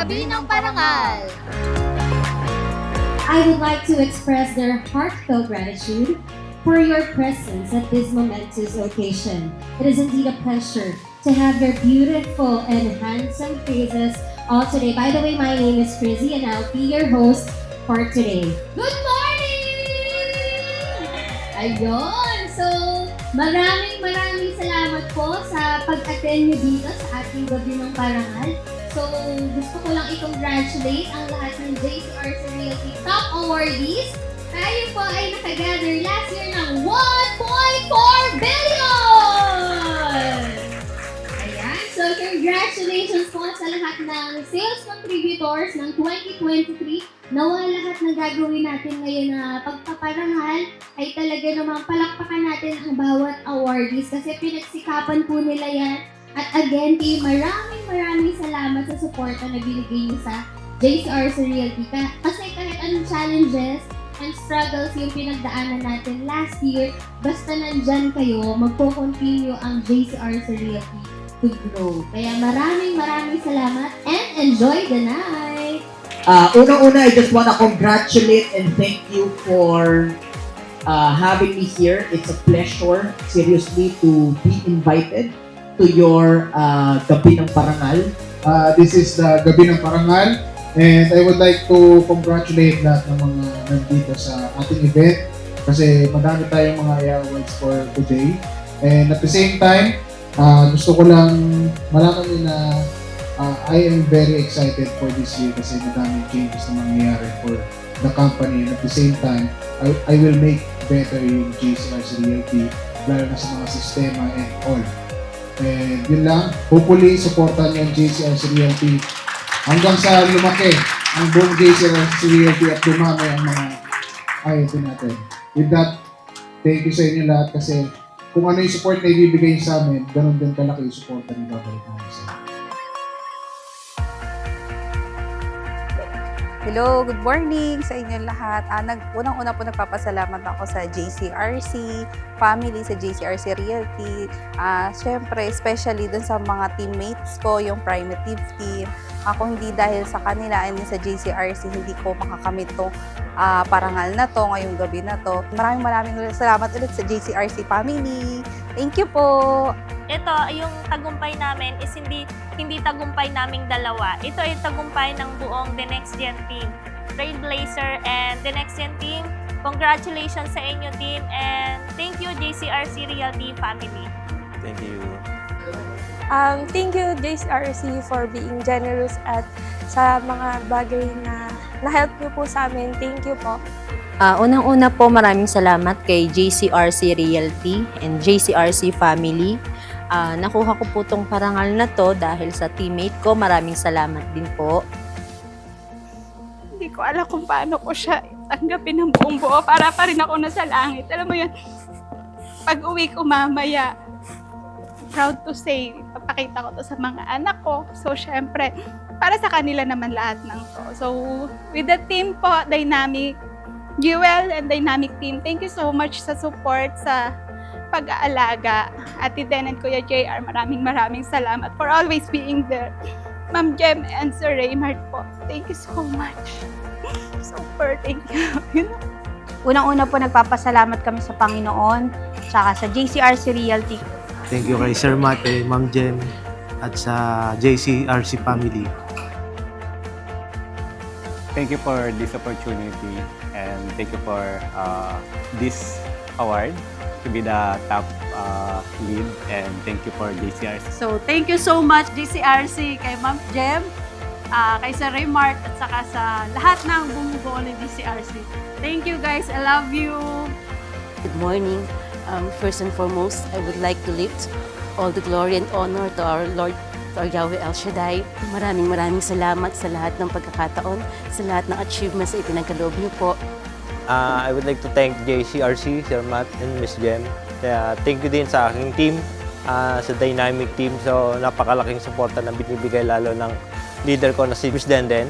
Gabi ng Parangal. I would like to express their heartfelt gratitude for your presence at this momentous occasion. It is indeed a pleasure to have your beautiful and handsome faces all today. By the way, my name is Frizzy and I'll be your host for today. Good morning! Ayun! So, maraming salamat po sa pag-attend nyo dito sa ating Gabi ng Parangal. So, gusto ko lang i-congratulate ang lahat ng JCRC Realty Top Awardees. Tayo po ay nakagather last year ng 1.4 billion! Ayan. So, congratulations po sa lahat ng sales contributors ng 2023. Nawa lahat ng gagawin natin ngayon na pagpaparangal ay talaga namang palakpakan natin ang bawat awardees kasi pinagsikapan po nila yan. At again, team, maraming salamat sa suporta na binigay niyo sa JCRC Realty. Kasi kahit anong challenges and struggles yung pinagdaanan natin last year, basta nandyan kayo, magpo-continue ang JCRC Realty to grow. Kaya maraming salamat and enjoy the night! Unang-una, I just wanna congratulate and thank you for having me here. It's a pleasure, seriously, to be invited to your Gabi ng Parangal. This is the Gabi ng Parangal and I would like to congratulate lahat ng mga nandito sa ating event kasi madami tayong mga awards for today. And at the same time, gusto ko lang malaman na I am very excited for this year kasi madaming changes na mangyayari for the company and at the same time, I will make better yung JCRC Realty lalo na sa mga sistema and all. And yun lang, hopefully supportan yung JCRC Realty hanggang sa lumaki ang buong JCRC Realty at dumami ang mga IoT natin. With that, thank you sa inyo lahat kasi kung ano yung support na ibibigay sa amin, ganun din kalaki yung support na ibabalik namin sa inyo. Hello, good morning sa inyo lahat. Unang-una po nagpapasalamat ako sa JCRC family, sa JCRC Realty. Siyempre, especially dun sa mga teammates ko, yung Primitive team. Kung hindi dahil sa kanila and sa JCRC, hindi ko makakamit tong parangal na to, ngayong gabi na to. Maraming salamat ulit sa JCRC family. Thank you po! Ito, yung tagumpay namin is hindi tagumpay naming dalawa. Ito ay tagumpay ng buong The Next Gen team. Trailblazer and The Next Gen team, congratulations sa inyo team and thank you JCRC Realty family. Thank you. Thank you JCRC for being generous at sa mga bagay na na-help niyo po sa amin. Thank you po. Unang-una po maraming salamat kay JCRC Realty and JCRC family. Nakuha ko po tong parangal na to dahil sa teammate ko. Maraming salamat din po. Hindi ko alam kung paano ko siya tanggapin ng buong buo para pa rin ako nasa langit. Alam mo yun, pag uwi ko mamaya, proud to say, papakita ko to sa mga anak ko. So, syempre, para sa kanila naman lahat ng to. So, with the team po, Dynamic, Jewel and Dynamic team, thank you so much sa support, sa pag-aalaga. Ate Den and Kuya JR, maraming salamat for always being there. Ma'am Jem and Sir Raymart po, thank you so much. Super, thank you. Unang-una po nagpapasalamat kami sa Panginoon, tsaka sa JCRC Realty. Thank you kay Sir Matt, kay Ma'am Jem, at sa JCRC family. Thank you for this opportunity and thank you for this award to be the top lead and thank you for JCRC. So, thank you so much JCRC kay Ma'am Jem, kay Sir Raymart at saka sa lahat ng bumubuo ng JCRC. Thank you guys, I love you! Good morning. First and foremost, I would like to lift all the glory and honor to our Lord, to our Yahweh El Shaddai. Maraming salamat sa lahat ng pagkakataon, sa lahat ng achievements na ipinagkaloob niyo po. I would like to thank JCRC, Sir Matt and Miss Jem. Kaya thank you din sa aking team, sa Dynamic team. So napakalaking suporta na binibigay lalo ng leader ko na si Miss Denden.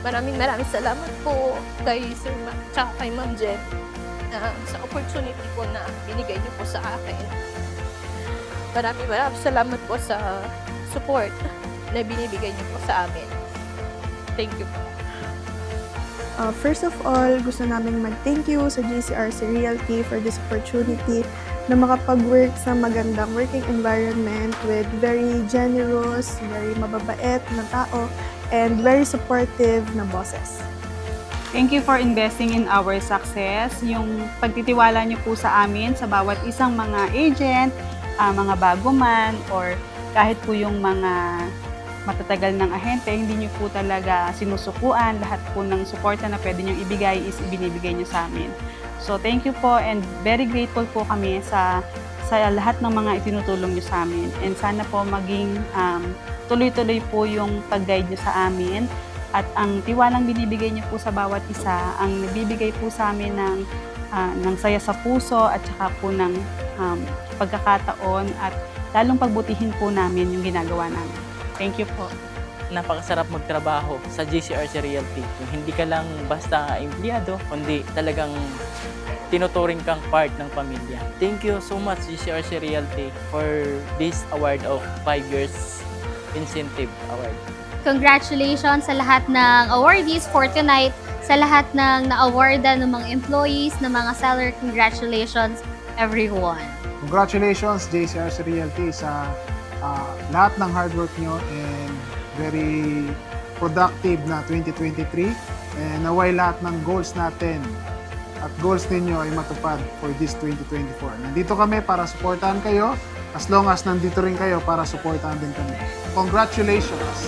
Maraming salamat po kay Sir Matt at kay Ma'am Jen sa opportunity po na binigay niyo po sa akin. Maraming salamat po sa support na binibigay niyo po sa amin. Thank you po. First of all, gusto namin mag-thank you sa JCRC Realty for this opportunity na makapag-work sa magandang working environment with very generous, very mababait na tao, and very supportive na bosses. Thank you for investing in our success. Yung pagtitiwala niyo po sa amin, sa bawat isang mga agent, mga bago man, or kahit po yung mga matatagal ng ahente, hindi niyo po talaga sinusukuan. Lahat po ng suporta na pwede niyong ibigay is ibinibigay niyo sa amin. So thank you po, and very grateful po kami sa lahat ng mga itinutulong niyo sa amin. And sana po maging tuloy-tuloy po yung pag-guide niyo sa amin. At ang tiwalang binibigay niyo po sa bawat isa, ang nagbibigay po sa amin ng saya sa puso at saka po ng pagkakataon at lalong pagbutihin po namin yung ginagawa namin. Thank you po. Napakasarap magtrabaho sa JCRC Realty. Yung hindi ka lang basta empleyado, kundi talagang tinuturing kang part ng pamilya. Thank you so much JCRC Realty for this award of 5 years incentive award. Congratulations sa lahat ng awardees for tonight, sa lahat ng na-awardan ng mga employees, ng mga seller. Congratulations everyone. Congratulations JCRC Realty sa lahat ng hard work nyo and very productive na 2023, and naway lahat ng goals natin at goals ninyo ay matupad for this 2024. Nandito kami para supportahan kayo, as long as nandito rin kayo para supportahan din kami. Congratulations!